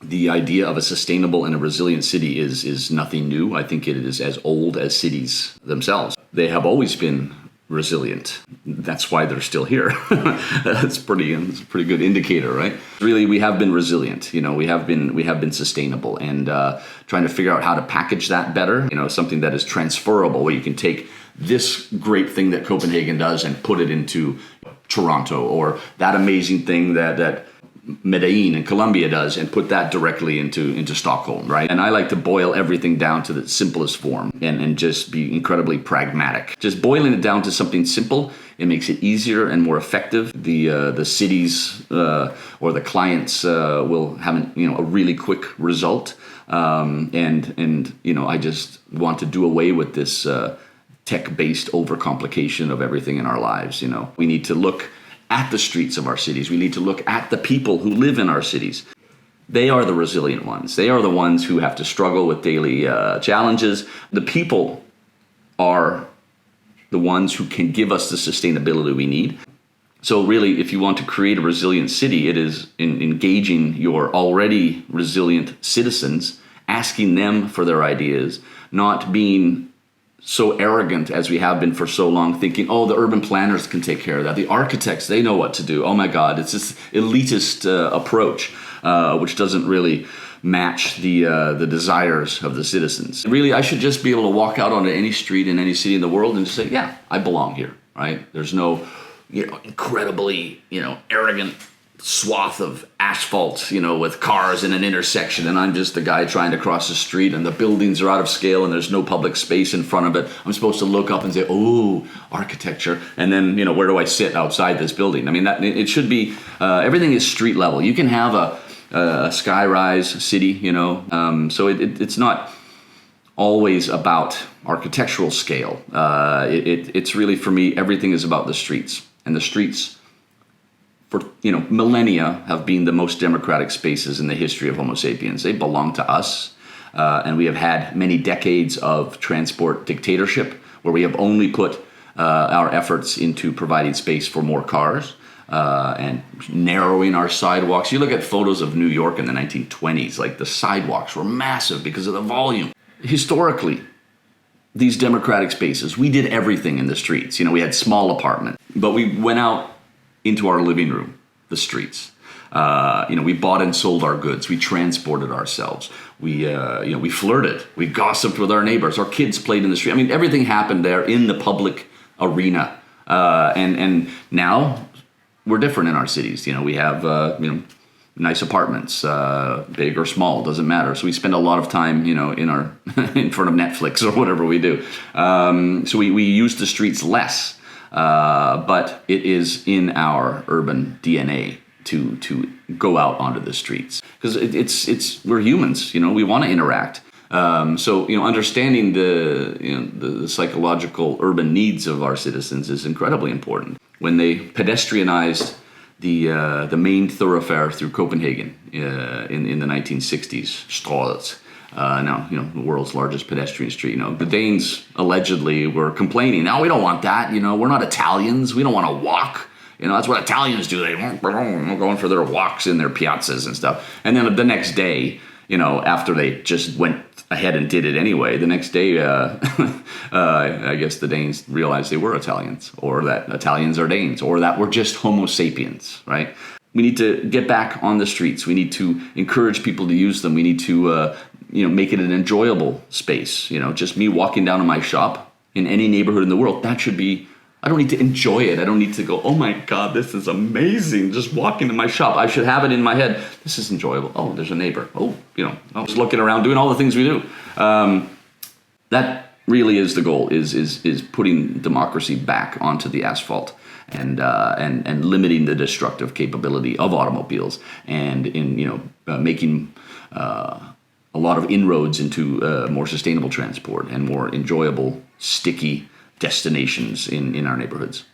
the idea of a sustainable and a resilient city is nothing new. I think it is as old as cities themselves. They have always been resilient. That's why they're still here. It's a pretty good indicator, right? Really, we have been resilient. We have been sustainable, and trying to figure out how to package that better. Something that is transferable, where you can take this great thing that Copenhagen does and put it into Toronto, or that amazing thing that Medellin in Colombia does and put that directly into Stockholm, right? And I like to boil everything down to the simplest form and just be incredibly pragmatic. Just boiling it down to something simple, it makes it easier and more effective. The cities or the clients will have a really quick result. I just want to do away with this tech-based overcomplication of everything in our lives. We need to look at the streets of our cities. We need to look at the people who live in our cities. They are the resilient ones. They are the ones who have to struggle with daily challenges. The people are the ones who can give us the sustainability we need. So really, if you want to create a resilient city, it is in engaging your already resilient citizens, asking them for their ideas, not being so arrogant as we have been for so long, thinking, oh, the urban planners can take care of that. The architects, they know what to do. Oh my God, it's this elitist approach, which doesn't really match the desires of the citizens. Really, I should just be able to walk out onto any street in any city in the world and just say, yeah, I belong here, right? There's no, incredibly, arrogant swath of asphalt, with cars in an intersection, and I'm just the guy trying to cross the street, and the buildings are out of scale, and there's no public space in front of it. I'm supposed to look up and say, oh, architecture, and then, where do I sit outside this building? I mean, it should be, everything is street level. You can have a sky-rise city, so it's not always about architectural scale. It's really, for me, everything is about the streets, and the streets for millennia have been the most democratic spaces in the history of Homo sapiens. They belong to us, and we have had many decades of transport dictatorship where we have only put our efforts into providing space for more cars and narrowing our sidewalks. You look at photos of New York in the 1920s, like the sidewalks were massive because of the volume. Historically, these democratic spaces, we did everything in the streets. We had small apartments, but we went out into our living room, the streets. We bought and sold our goods. We transported ourselves. We flirted. We gossiped with our neighbors. Our kids played in the street. I mean, everything happened there in the public arena. And now we're different in our cities. We have nice apartments, big or small, doesn't matter. So we spend a lot of time, in front of Netflix or whatever we do. So we use the streets less. But it is in our urban DNA to go out onto the streets, because we're humans, we want to interact. So understanding the psychological urban needs of our citizens is incredibly important. When they pedestrianized the main thoroughfare through Copenhagen in the 1960s, Strøget. Now, the world's largest pedestrian street. The Danes allegedly were complaining. No, we don't want that. We're not Italians. We don't want to walk. That's what Italians do. They're going for their walks in their piazzas and stuff. And then the next day, after they just went ahead and did it anyway, the next day, I guess the Danes realized they were Italians, or that Italians are Danes, or that we're just Homo sapiens, right? We need to get back on the streets. We need to encourage people to use them. We need to make it an enjoyable space. Just me walking down to my shop in any neighborhood in the world, that should be, I don't need to enjoy it. I don't need to go, oh my God, this is amazing. Just walking to my shop. I should have it in my head. This is enjoyable. Oh, there's a neighbor. Oh, I was looking around doing all the things we do. That really is the goal, is putting democracy back onto the asphalt. And limiting the destructive capability of automobiles, and in making a lot of inroads into more sustainable transport and more enjoyable, sticky destinations in our neighborhoods.